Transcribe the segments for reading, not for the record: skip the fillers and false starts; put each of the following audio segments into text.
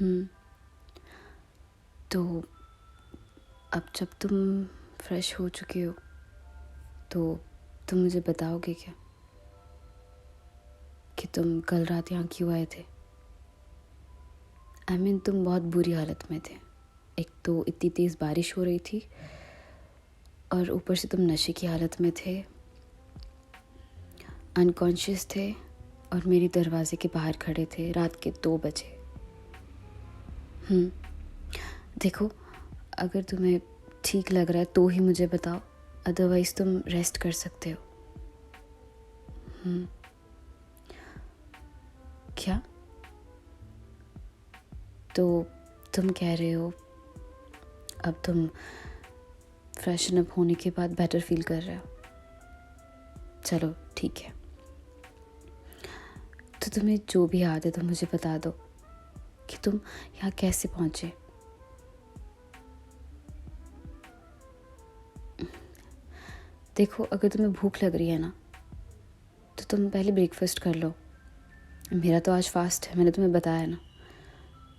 हम्म। तो अब जब तुम फ्रेश हो चुके हो तो तुम मुझे बताओगे क्या कि तुम कल रात यहाँ क्यों आए थे? तुम बहुत बुरी हालत में थे। एक तो इतनी तेज़ बारिश हो रही थी और ऊपर से तुम नशे की हालत में थे, अनकॉन्शियस थे और मेरी दरवाजे के बाहर खड़े थे रात के 2 बजे। देखो, अगर तुम्हें ठीक लग रहा है तो ही मुझे बताओ, अदरवाइज़ तुम रेस्ट कर सकते हो। क्या? तो तुम कह रहे हो अब तुम फ्रेशन अप होने के बाद बेटर फील कर रहे हो? चलो ठीक है, तो तुम्हें जो भी याद है तो मुझे बता दो कि तुम यहाँ कैसे पहुँचे। देखो, अगर तुम्हें भूख लग रही है ना तो तुम पहले ब्रेकफास्ट कर लो। मेरा तो आज फास्ट है, मैंने तुम्हें बताया ना,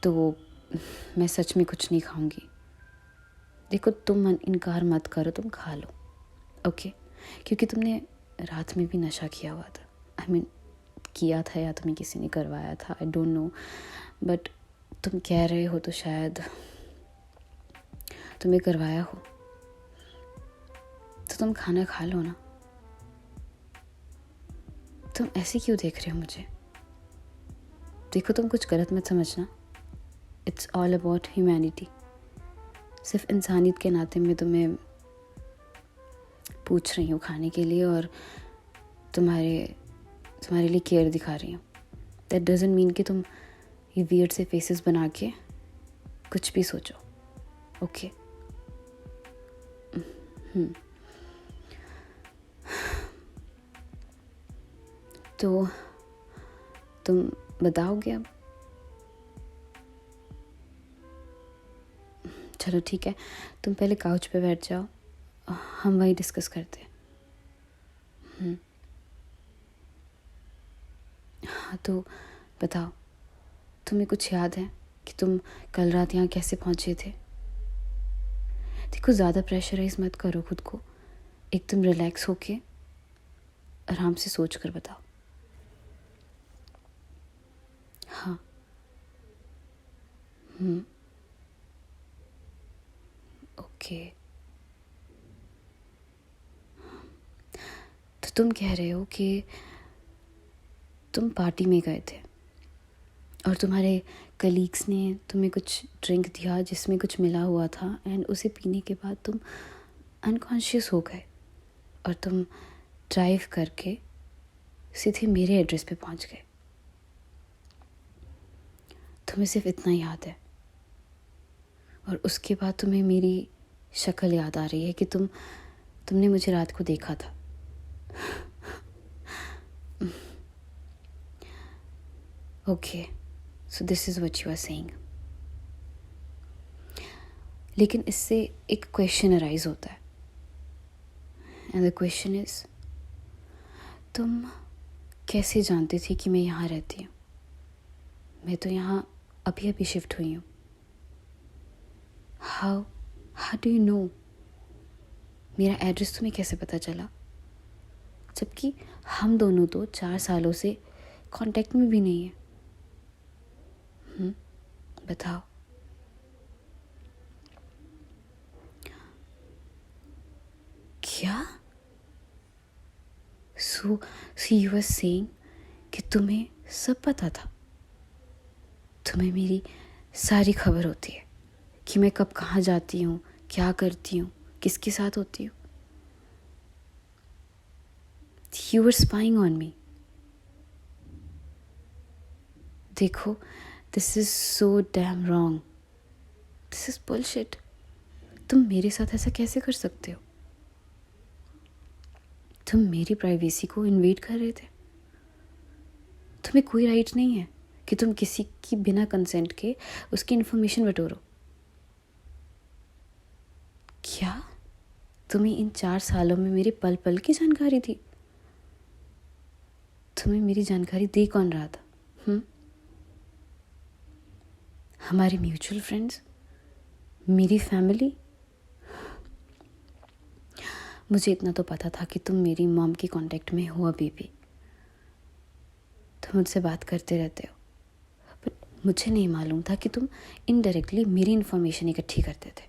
तो मैं सच में कुछ नहीं खाऊंगी। देखो, तुम इनकार मत करो, तुम खा लो, ओके? क्योंकि तुमने रात में भी नशा किया हुआ था। किया था या तुम्हें किसी ने करवाया था, आई डोंट नो, बट तुम कह रहे हो तो शायद तुम्हें करवाया हो। तो तुम खाना खा लो ना। तुम ऐसे क्यों देख रहे हो मुझे? देखो, तुम कुछ गलत मत समझना। It's all about humanity. सिर्फ इंसानियत के नाते मैं तुम्हें पूछ रही हूँ खाने के लिए और तुम्हारे लिए केयर दिखा रही हूँ। दैट डजंट मीन कि तुम ये वियर्ड से फेसेस बना के कुछ भी सोचो, ओके? तो तुम बताओगे अब? चलो ठीक है, तुम पहले काउच पे बैठ जाओ, हम वहीं डिस्कस करते हैं। हाँ, तो बताओ, तुम्हें कुछ याद है कि तुम कल रात यहाँ कैसे पहुँचे थे? देखो, ज़्यादा प्रेशराइज मत करो खुद को, एकदम रिलैक्स होके आराम से सोच कर बताओ। हाँ। ओके, तो तुम कह रहे हो कि तुम पार्टी में गए थे और तुम्हारे कलीग्स ने तुम्हें कुछ ड्रिंक दिया जिसमें कुछ मिला हुआ था, एंड उसे पीने के बाद तुम अनकॉन्शियस हो गए और तुम ड्राइव करके सीधे मेरे एड्रेस पे पहुंच गए। तुम्हें सिर्फ इतना याद है और उसके बाद तुम्हें मेरी शक्ल याद आ रही है कि तुमने मुझे रात को देखा था। Okay, so this is what you are saying. लेकिन इससे एक क्वेश्चन अराइज होता है, एंड द क्वेश्चन इज, तुम कैसे जानते थे कि मैं यहाँ रहती हूँ? मैं तो यहाँ अभी अभी शिफ्ट हुई हूँ। How do you know? मेरा एड्रेस तुम्हें कैसे पता चला? जबकि हम दोनों तो 4 सालों से कांटेक्ट में भी नहीं है। बताओ। क्या? सो यू आर सेइंग कि तुम्हें सब पता था? तुम्हें मेरी सारी खबर होती है कि मैं कब कहाँ जाती हूँ, क्या करती हूँ, किसके साथ होती हूँ? You were spying on me. देखो, this is so damn wrong. This is bullshit. तुम मेरे साथ ऐसा कैसे कर सकते हो? तुम मेरी प्राइवेसी को इन्वेड कर रहे थे। तुम्हें कोई राइट नहीं है कि तुम किसी की बिना कंसेंट के उसकी इन्फॉर्मेशन बटोरो। क्या तुम्हें इन 4 सालों में मेरे पल पल की जानकारी थी? तुम्हें मेरी जानकारी दे कौन रहा था? हमारे म्यूचुअल फ्रेंड्स, मेरी फैमिली। मुझे इतना तो पता था कि तुम मेरी मॉम के कांटेक्ट में हो अभी भी, तुम मुझसे बात करते रहते हो, बट मुझे नहीं मालूम था कि तुम इनडायरेक्टली मेरी इन्फॉर्मेशन इकट्ठी करते थे,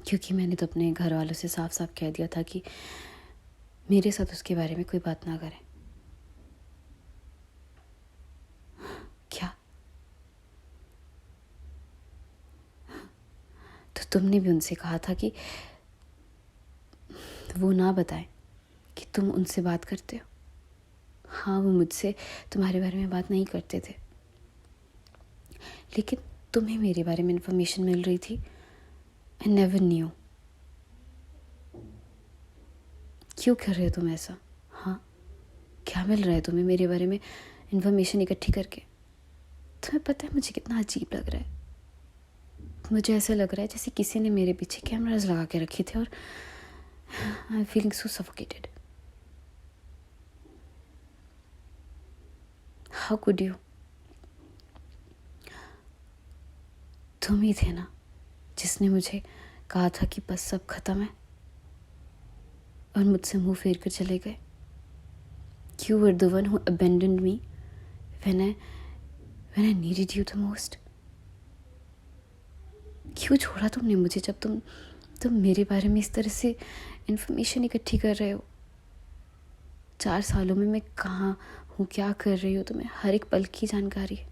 क्योंकि मैंने तो अपने घर वालों से साफ साफ कह दिया था कि मेरे साथ उसके बारे में कोई बात ना करें। क्या? तो तुमने भी उनसे कहा था कि वो ना बताएं कि तुम उनसे बात करते हो। हाँ, वो मुझसे तुम्हारे बारे में बात नहीं करते थे, लेकिन तुम्हें मेरे बारे में इन्फॉर्मेशन मिल रही थी। I never knew. क्यों कर रहे हो तुम ऐसा? हाँ, क्या मिल रहा है तुम्हें मेरे बारे में इन्फॉर्मेशन इकट्ठी करके? तुम्हें पता है मुझे कितना अजीब लग रहा है? मुझे ऐसा लग रहा है जैसे किसी ने मेरे पीछे कैमराज लगा के रखे थे और I am feeling so suffocated. How could you? तुम ही थे ना जिसने मुझे कहा था कि बस सब खत्म है, और मुझसे मुंह फेर कर चले गए। You were the one who abandoned me when I needed you the most. क्यों छोड़ा तुमने मुझे जब तुम मेरे बारे में इस तरह से इन्फॉर्मेशन इकट्ठी कर रहे हो? 4 सालों में मैं कहाँ हूँ, क्या कर रही हूँ, तुम्हें हर एक पल की जानकारी है।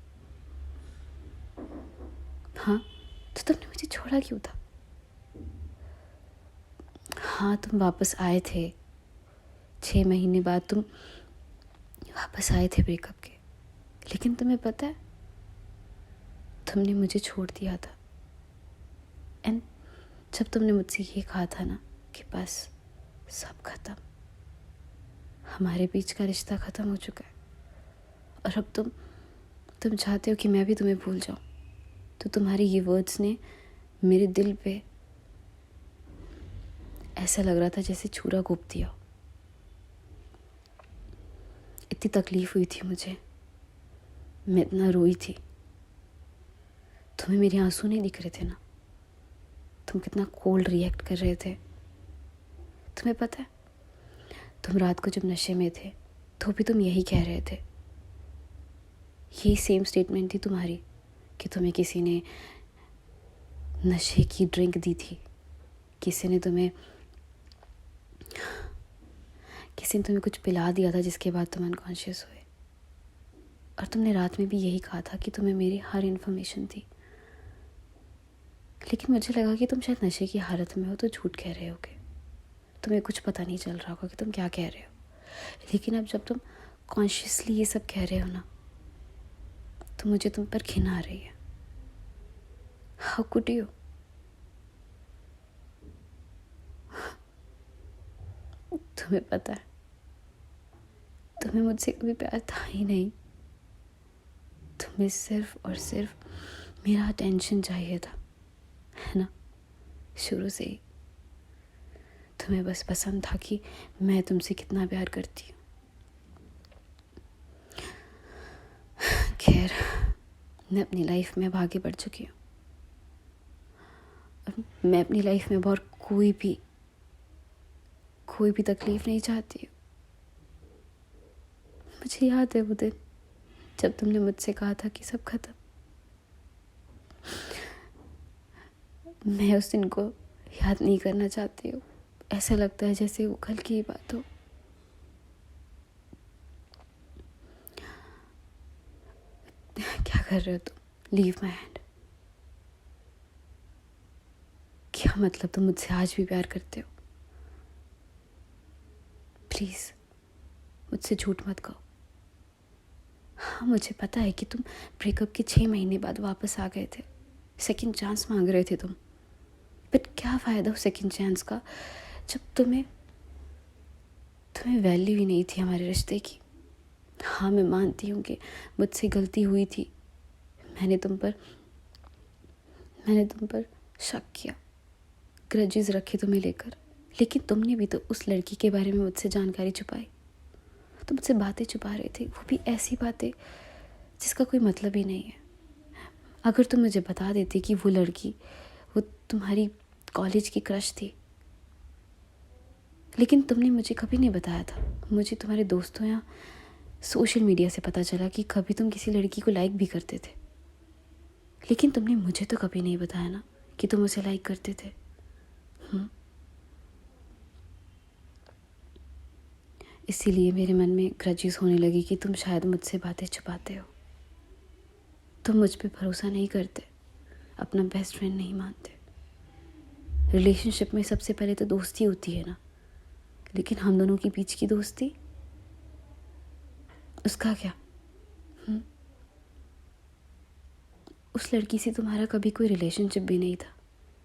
हाँ, तो तुमने मुझे छोड़ा क्यों था? हाँ, तुम वापस आए थे 6 महीने बाद, तुम वापस आए थे ब्रेकअप के, लेकिन तुम्हें पता है तुमने मुझे छोड़ दिया था। एंड जब तुमने मुझसे ये कहा था ना कि बस सब खत्म, हमारे बीच का रिश्ता ख़त्म हो चुका है, और अब तुम चाहते हो कि मैं भी तुम्हें भूल जाऊं, तो तुम्हारे ये वर्ड्स ने मेरे दिल पे ऐसा लग रहा था जैसे छुरा घोंप दिया हो। इतनी तकलीफ हुई थी मुझे, मैं इतना रोई थी। तुम्हें मेरे आंसू नहीं दिख रहे थे ना? तुम कितना कोल्ड रिएक्ट कर रहे थे। तुम्हें पता है, तुम रात को जब नशे में थे तो भी तुम यही कह रहे थे। यही सेम स्टेटमेंट थी तुम्हारी कि तुम्हें किसी ने नशे की ड्रिंक दी थी, किसी ने तुम्हें कुछ पिला दिया था जिसके बाद तुम अनकॉन्शियस हुए, और तुमने रात में भी यही कहा था कि तुम्हें मेरी हर इन्फॉर्मेशन थी। लेकिन मुझे लगा कि तुम शायद नशे की हालत में हो तो झूठ कह रहे होगे, तुम्हें कुछ पता नहीं चल रहा होगा कि तुम क्या कह रहे हो। लेकिन अब जब तुम कॉन्शियसली ये सब कह रहे हो ना, तो मुझे तुम पर घिन आ रही है। How could you? तुम्हें पता है, तुम्हें मुझसे कभी प्यार था ही नहीं। तुम्हें सिर्फ और सिर्फ मेरा अटेंशन चाहिए था, है ना? शुरू से ही तुम्हें बस पसंद था कि मैं तुमसे कितना प्यार करती हूँ। खैर, मैं अपनी लाइफ में अब आगे बढ़ चुकी हूँ, और मैं अपनी लाइफ में और कोई भी तकलीफ नहीं चाहती हूँ। मुझे याद है वो दिन जब तुमने मुझसे कहा था कि सब खत्म। मैं उस दिन को याद नहीं करना चाहती हूँ। ऐसा लगता है जैसे वो कल की ही बात हो। क्या कर रहे हो तुम? Leave my hand. क्या मतलब तुम मुझसे आज भी प्यार करते हो? प्लीज़ मुझसे झूठ मत कहो। हाँ, मुझे पता है कि तुम ब्रेकअप के 6 महीने बाद वापस आ गए थे, सेकंड चांस मांग रहे थे तुम, बट क्या फ़ायदा हो सेकंड चांस का जब तुम्हें वैल्यू ही नहीं थी हमारे रिश्ते की। हाँ, मैं मानती हूँ कि मुझसे गलती हुई थी, मैंने तुम पर शक किया, ग्रजेस रखे तुम्हें लेकर, लेकिन तुमने भी तो उस लड़की के बारे में मुझसे जानकारी छुपाई। तुम मुझसे बातें छुपा रहे थे, वो भी ऐसी बातें जिसका कोई मतलब ही नहीं है। अगर तुम मुझे बता देती कि वो लड़की वो तुम्हारी कॉलेज की क्रश थी, लेकिन तुमने मुझे कभी नहीं बताया था। मुझे तुम्हारे दोस्तों या सोशल मीडिया से पता चला कि कभी तुम किसी लड़की को लाइक भी करते थे, लेकिन तुमने मुझे तो कभी नहीं बताया ना कि तुम उसे लाइक करते थे। इसीलिए मेरे मन में ग्रजेस होने लगी कि तुम शायद मुझसे बातें छुपाते हो, तुम मुझ पे भरोसा नहीं करते, अपना बेस्ट फ्रेंड नहीं मानते। रिलेशनशिप में सबसे पहले तो दोस्ती होती है ना, लेकिन हम दोनों के बीच की दोस्ती, उसका क्या? उस लड़की से तुम्हारा कभी कोई रिलेशनशिप भी नहीं था,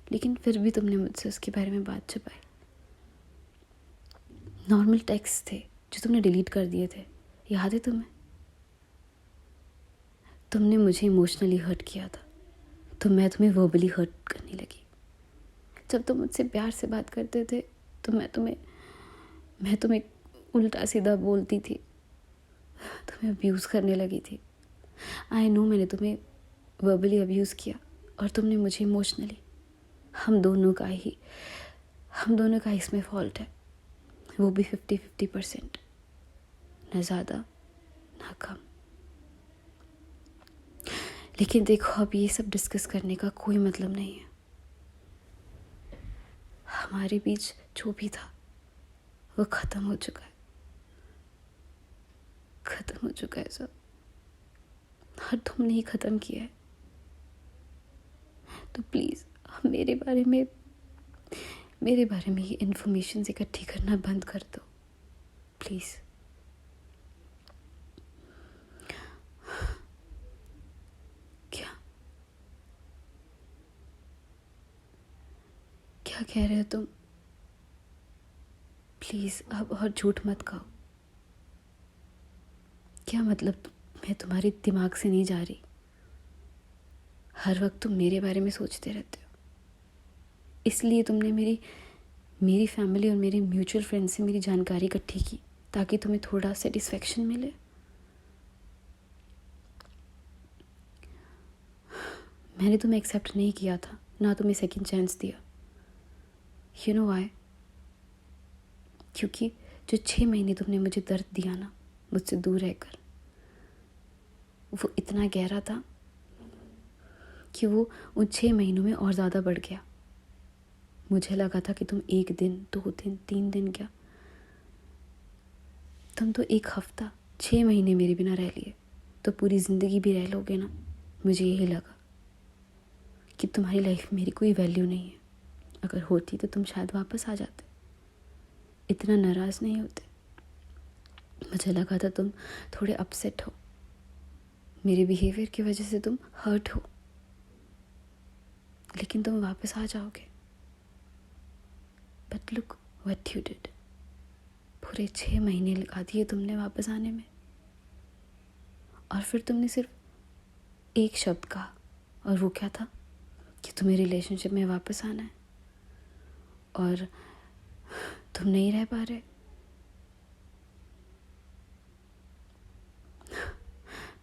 लेकिन फिर भी तुमने मुझसे उसके बारे में बात छुपाई। नॉर्मल टेक्स्ट थे जो तुमने डिलीट कर दिए थे, याद है तुम्हें? तुमने मुझे इमोशनली हर्ट किया था, तो मैं तुम्हें वर्बली हर्ट करने लगी। जब तुम मुझसे प्यार से बात करते थे तो मैं तुम्हें उल्टा सीधा बोलती थी, तुम्हें अब्यूज़ करने लगी थी। आई नो मैंने तुम्हें वर्बली अब्यूज़ किया और तुमने मुझे इमोशनली। हम दोनों का इसमें फॉल्ट है, वो भी 50-50%, न ज़्यादा न कम। लेकिन देखो, अब ये सब डिस्कस करने का कोई मतलब नहीं है। हमारे बीच जो भी था वो ख़त्म हो चुका है, ख़त्म हो चुका है सब, और तुमने ही ख़त्म किया है। तो प्लीज़ मेरे बारे में ये इन्फॉर्मेशन इकट्ठी करना बंद कर दो, प्लीज़। क्या कह रहे हो तुम? प्लीज़ अब और झूठ मत कहो। क्या मतलब? मैं तुम्हारे दिमाग से नहीं जा रही। हर वक्त तुम मेरे बारे में सोचते रहते हो, इसलिए तुमने मेरी फैमिली और मेरे म्यूचुअल फ्रेंड से मेरी जानकारी इकट्ठी की ताकि तुम्हें थोड़ा सेटिस्फेक्शन मिले। मैंने तुम्हें एक्सेप्ट नहीं किया था, ना तुम्हें सेकंड चांस दिया। You know why? क्योंकि जो 6 महीने तुमने मुझे दर्द दिया ना मुझसे दूर रहकर, वो इतना गहरा था कि वो उन 6 महीनों में और ज़्यादा बढ़ गया। मुझे लगा था कि तुम 1 दिन, 2 दिन, 3 दिन, क्या तुम तो 1 हफ्ता, 6 महीने मेरे बिना रह लिए तो पूरी ज़िंदगी भी रह लोगे ना। मुझे यही लगा कि तुम्हारी लाइफ में मेरी कोई वैल्यू नहीं है। अगर होती तो तुम शायद वापस आ जाते, इतना नाराज़ नहीं होते। मुझे लगा था तुम थोड़े अपसेट हो, मेरे बिहेवियर की वजह से तुम हर्ट हो, लेकिन तुम वापस आ जाओगे। But look what you did. पूरे 6 महीने लगा दिए तुमने वापस आने में, और फिर तुमने सिर्फ एक शब्द कहा, और वो क्या था? कि तुम्हें रिलेशनशिप में वापस आना है और तुम नहीं रह पा रहे।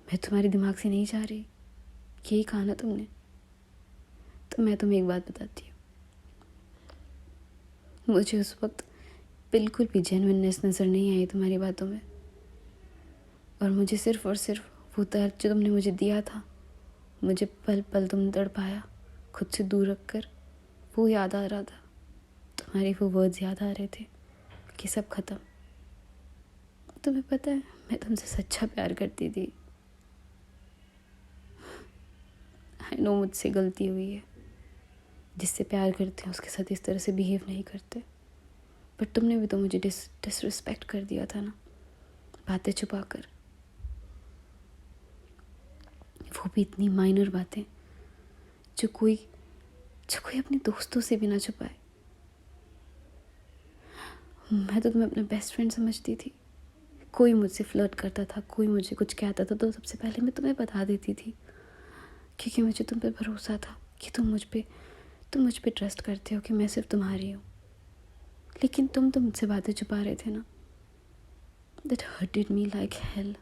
मैं तुम्हारे दिमाग से नहीं जा रही, यही कहा ना तुमने। तो मैं तुम्हें एक बात बताती हूँ, मुझे उस वक्त बिल्कुल भी जेन्युइननेस नज़र नहीं आई तुम्हारी बातों में, और मुझे सिर्फ और सिर्फ वो दर्द जो तुमने मुझे दिया था, मुझे पल पल तुमने तड़पाया खुद से दूर रख कर, वो याद आ रहा था। तुम्हारे वो वर्ड्स याद आ रहे थे कि सब खत्म। तुम्हें पता है, मैं तुमसे सच्चा प्यार करती थी। आई नो मुझसे गलती हुई है, जिससे प्यार करते हैं उसके साथ इस तरह से बिहेव नहीं करते, बट तुमने भी तो मुझे डिसरिस्पेक्ट कर दिया था ना, बातें छुपा कर। वो भी इतनी माइनर बातें जो कोई अपने दोस्तों से भी ना छुपाए। मैं तो तुम्हें अपना बेस्ट फ्रेंड समझती थी। कोई मुझसे फ्लर्ट करता था, कोई मुझे कुछ कहता था तो सबसे पहले मैं तुम्हें बता देती थी, क्योंकि मुझे तुम पे भरोसा था कि तुम मुझ पे ट्रस्ट करते हो कि मैं सिर्फ तुम्हारी हूँ। लेकिन तुम तो मुझसे बातें छुपा रहे थे ना। That hurted me like hell.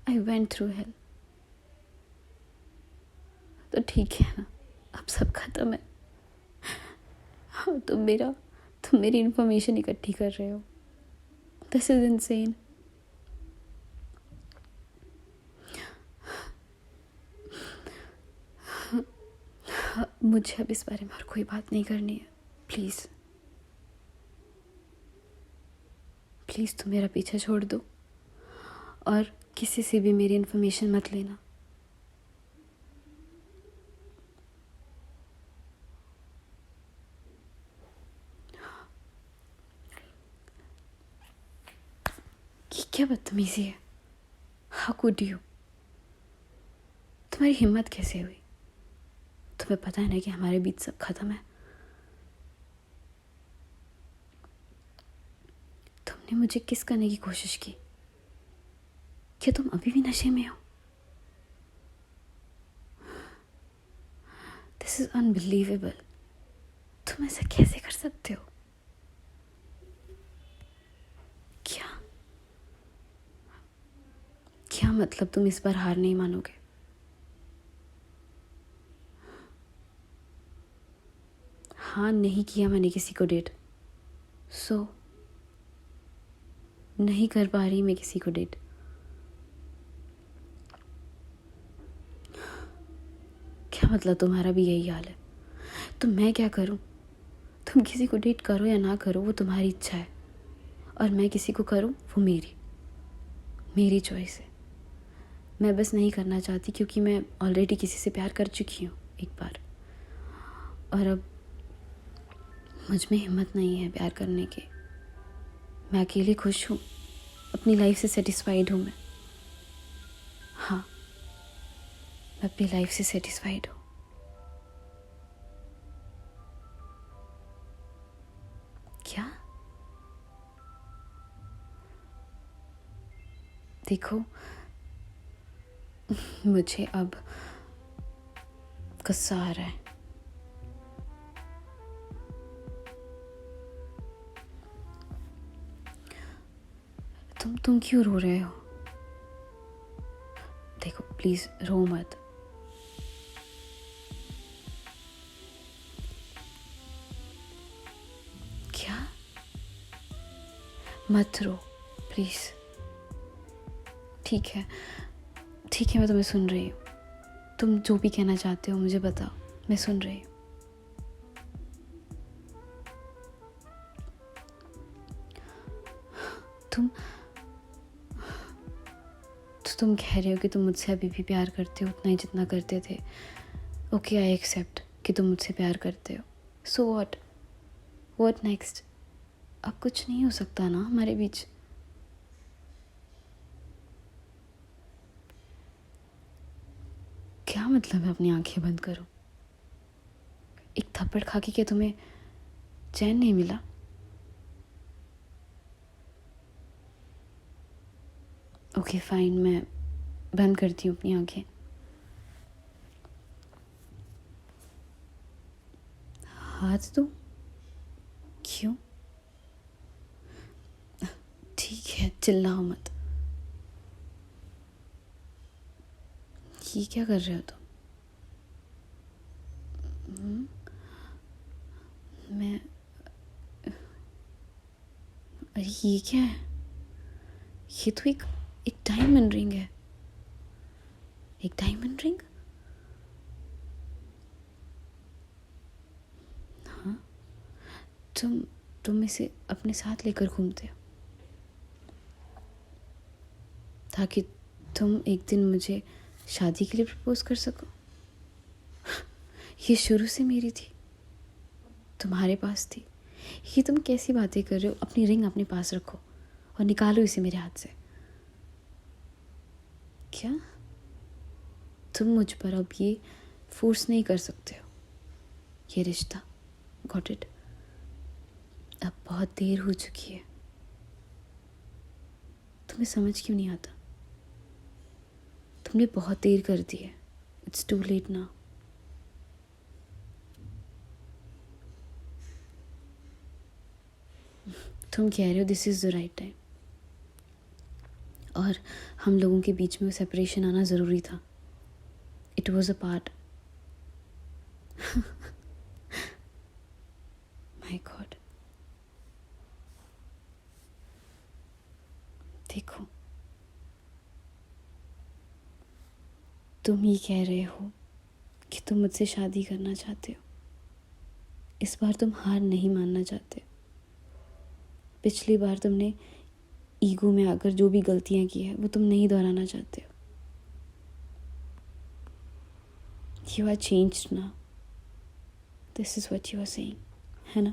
I went through hell. तो ठीक है ना, अब सब खत्म है। हाँ, तुम मेरी इन्फॉर्मेशन इकट्ठी कर रहे हो। This is insane. मुझे अब इस बारे में और कोई बात नहीं करनी है। प्लीज़ प्लीज़ तुम मेरा पीछा छोड़ दो और किसी से भी मेरी इन्फॉर्मेशन मत लेना। ये क्या बदतमीजी है? How could you? तुम्हारी हिम्मत कैसे हुई? तुम्हें पता है ना कि हमारे बीच सब खत्म है। तुमने मुझे किस करने की कोशिश की? क्या तुम अभी भी नशे में हो? This is unbelievable. तुम ऐसा कैसे कर सकते हो? क्या क्या मतलब तुम इस बार हार नहीं मानोगे? हाँ, नहीं किया मैंने किसी को डेट, सो नहीं कर पा रही मैं किसी को डेट। क्या मतलब तुम्हारा भी यही हाल है? तो मैं क्या करूं? तुम किसी को डेट करो या ना करो वो तुम्हारी इच्छा है, और मैं किसी को करूं वो मेरी चॉइस है। मैं बस नहीं करना चाहती क्योंकि मैं ऑलरेडी किसी से प्यार कर चुकी हूँ एक बार, और अब मुझ में हिम्मत नहीं है प्यार करने की। मैं अकेले खुश हूँ, अपनी लाइफ से सेटिस्फाइड हूँ मैं। हाँ, मैं अपनी लाइफ से सेटिस्फाइड हूँ। क्या? देखो, मुझे अब गुस्सा आ रहा है। तुम क्यों रो रहे हो? देखो प्लीज रो मत। क्या? मत रो प्लीज। ठीक है ठीक है, मैं तुम्हें सुन रही हूँ। तुम जो भी कहना चाहते हो मुझे बताओ, मैं सुन रही हूँ। तुम तुम कह रहे हो कि तुम मुझसे अभी भी प्यार करते हो उतना ही जितना करते थे। ओके, आई एक्सेप्ट कि तुम मुझसे प्यार करते हो। So what next? अब कुछ नहीं हो सकता ना हमारे बीच? क्या मतलब है अपनी आंखें बंद करो? एक थप्पड़ खा के क्या तुम्हें चैन नहीं मिला? ओके फाइन, मैं बंद करती हूँ अपनी आंखें। हाथ दो? क्यों? ठीक है, चिल्लाओ मत। ये क्या कर रहे हो तुम? मैं अरे ये क्या है? ये तो एक डायमंड रिंग है। एक डायमंड रिंग? हाँ, तुम इसे अपने साथ लेकर घूमते हो ताकि तुम एक दिन मुझे शादी के लिए प्रपोज कर सको। ये शुरू से मेरी थी, तुम्हारे पास थी। ये तुम कैसी बातें कर रहे हो? अपनी रिंग अपने पास रखो और निकालो इसे मेरे हाथ से। क्या? तुम मुझ पर अब ये फोर्स नहीं कर सकते हो ये रिश्ता। Got it? अब बहुत देर हो चुकी है। तुम्हें समझ क्यों नहीं आता? तुमने बहुत देर कर दी है। It's too late now. तुम कह रहे हो this is the right time, और हम लोगों के बीच में सेपरेशन आना ज़रूरी था। It was a part my God, देखो तुम ये कह रहे हो कि तुम मुझसे शादी करना चाहते हो। इस बार तुम हार नहीं मानना चाहते। पिछली बार तुमने ईगो में आकर जो भी गलतियां की है वो तुम नहीं दोहराना चाहते हो। You are changed now, this is what you are saying, है ना?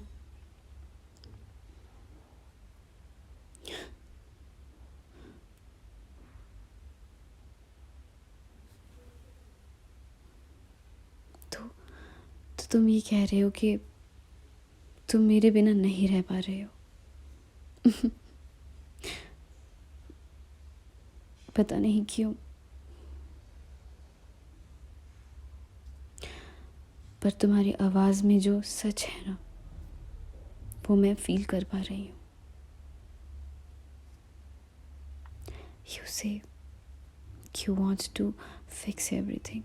तो तुम ये कह रहे हो कि तुम मेरे बिना नहीं रह पा रहे हो। पता नहीं क्यों, पर तुम्हारी आवाज़ में जो सच है ना, वो मैं फील कर पा रही हूँ। You say you want to fix everything,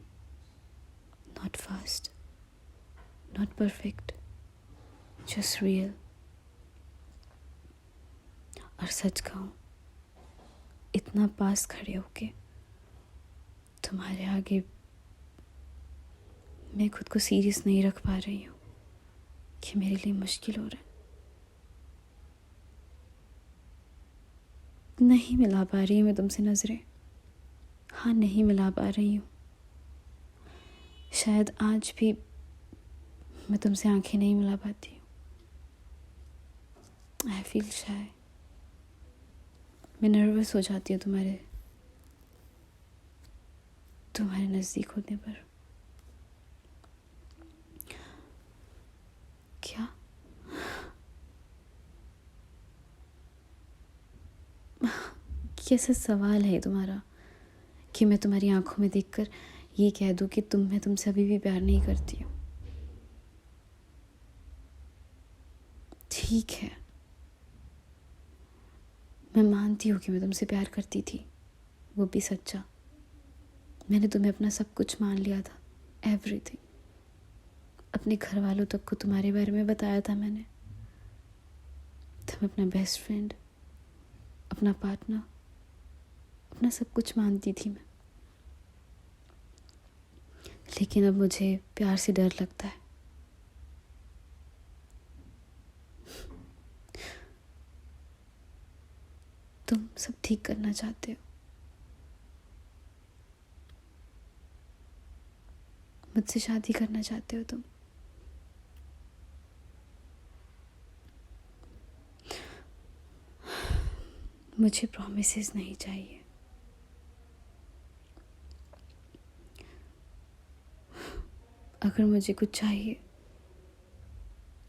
not fast, not perfect, just real. और सच कहूँ, इतना पास खड़े होके तुम्हारे आगे मैं खुद को सीरियस नहीं रख पा रही हूँ कि मेरे लिए मुश्किल हो रहा है। नहीं मिला पा रही हूँ मैं तुमसे नज़रें। हाँ, नहीं मिला पा रही हूँ। शायद आज भी मैं तुमसे आंखें नहीं मिला पाती हूँ। I feel shy. मैं नर्वस हो जाती हूँ तुम्हारे नज़दीक होने पर। क्या? कैसा सवाल है तुम्हारा कि मैं तुम्हारी आंखों में देखकर ये कह दूँ कि मैं तुमसे अभी भी प्यार नहीं करती हूँ। ठीक है, मैं मानती हूँ कि मैं तुमसे प्यार करती थी, वो भी सच्चा। मैंने तुम्हें अपना सब कुछ मान लिया था, एवरीथिंग। अपने घर वालों तक को तुम्हारे बारे में बताया था मैंने। तुम अपना बेस्ट फ्रेंड, अपना पार्टनर, अपना सब कुछ मानती थी मैं। लेकिन अब मुझे प्यार से डर लगता है। तुम सब ठीक करना चाहते हो, मुझसे शादी करना चाहते हो तुम। मुझे प्रॉमिसेस नहीं चाहिए। अगर मुझे कुछ चाहिए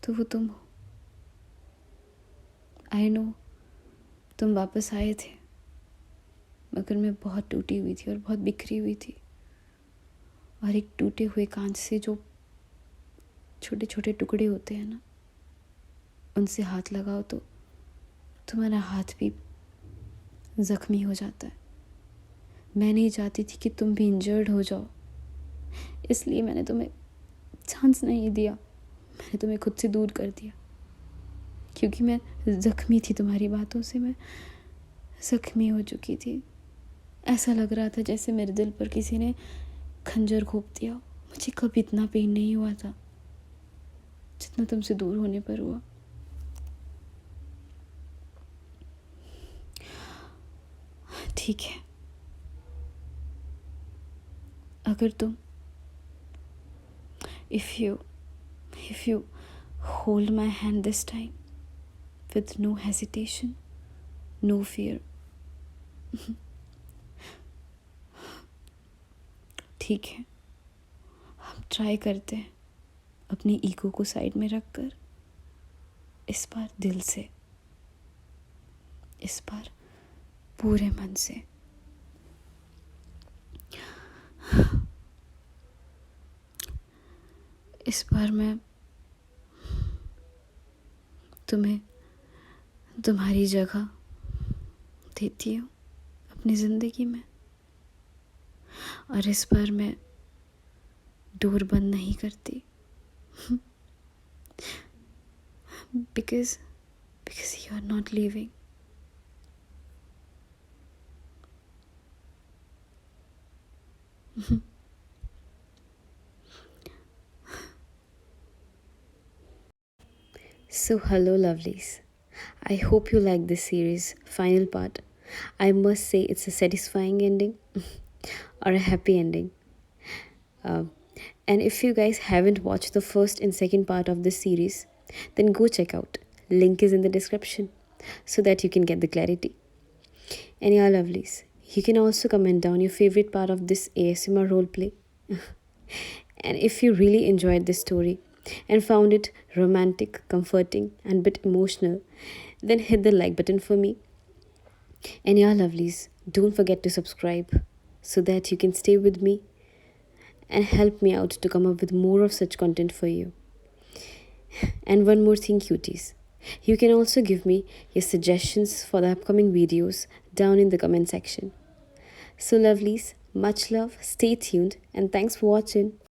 तो वो तुम हो। आई नो तुम वापस आए थे, मगर मैं बहुत टूटी हुई थी और बहुत बिखरी हुई थी। और एक टूटे हुए कांच से जो छोटे छोटे टुकड़े होते हैं ना, उनसे हाथ लगाओ तो तुम्हारा हाथ भी ज़ख्मी हो जाता है। मैं नहीं चाहती थी कि तुम भी इंजर्ड हो जाओ, इसलिए मैंने तुम्हें चांस नहीं दिया। मैंने तुम्हें खुद से दूर कर दिया, क्योंकि मैं ज़ख्मी थी तुम्हारी बातों से। मैं ज़ख्मी हो चुकी थी। ऐसा लग रहा था जैसे मेरे दिल पर किसी ने खंजर घोंप दिया। मुझे कभी इतना पेन नहीं हुआ था जितना तुमसे दूर होने पर हुआ। ठीक है, अगर तुम if you hold my hand this time with no hesitation, no fear, ठीक है, हम ट्राई करते हैं अपनी ईगो को साइड में रखकर। इस बार दिल से, इस बार पूरे मन से। इस बार मैं तुम्हें तुम्हारी जगह देती हूँ अपनी ज़िंदगी में। और इस बार मैं डोर बंद नहीं करती। Because you are not leaving. So, hello, lovelies. I hope you like this series' final part. I must say, it's a satisfying ending or a happy ending. Um, and if you guys haven't watched the first and second part of this series, then go check out. Link is in the description so that you can get the clarity. And yeah, lovelies, you can also comment down your favorite part of this ASMR roleplay. And if you really enjoyed this story and found it romantic, comforting, and bit emotional, then hit the like button for me. And yeah, lovelies, don't forget to subscribe so that you can stay with me and help me out to come up with more of such content for you. And one more thing, cuties. You can also give me your suggestions for the upcoming videos down in the comment section. So, lovelies, much love, stay tuned, and thanks for watching.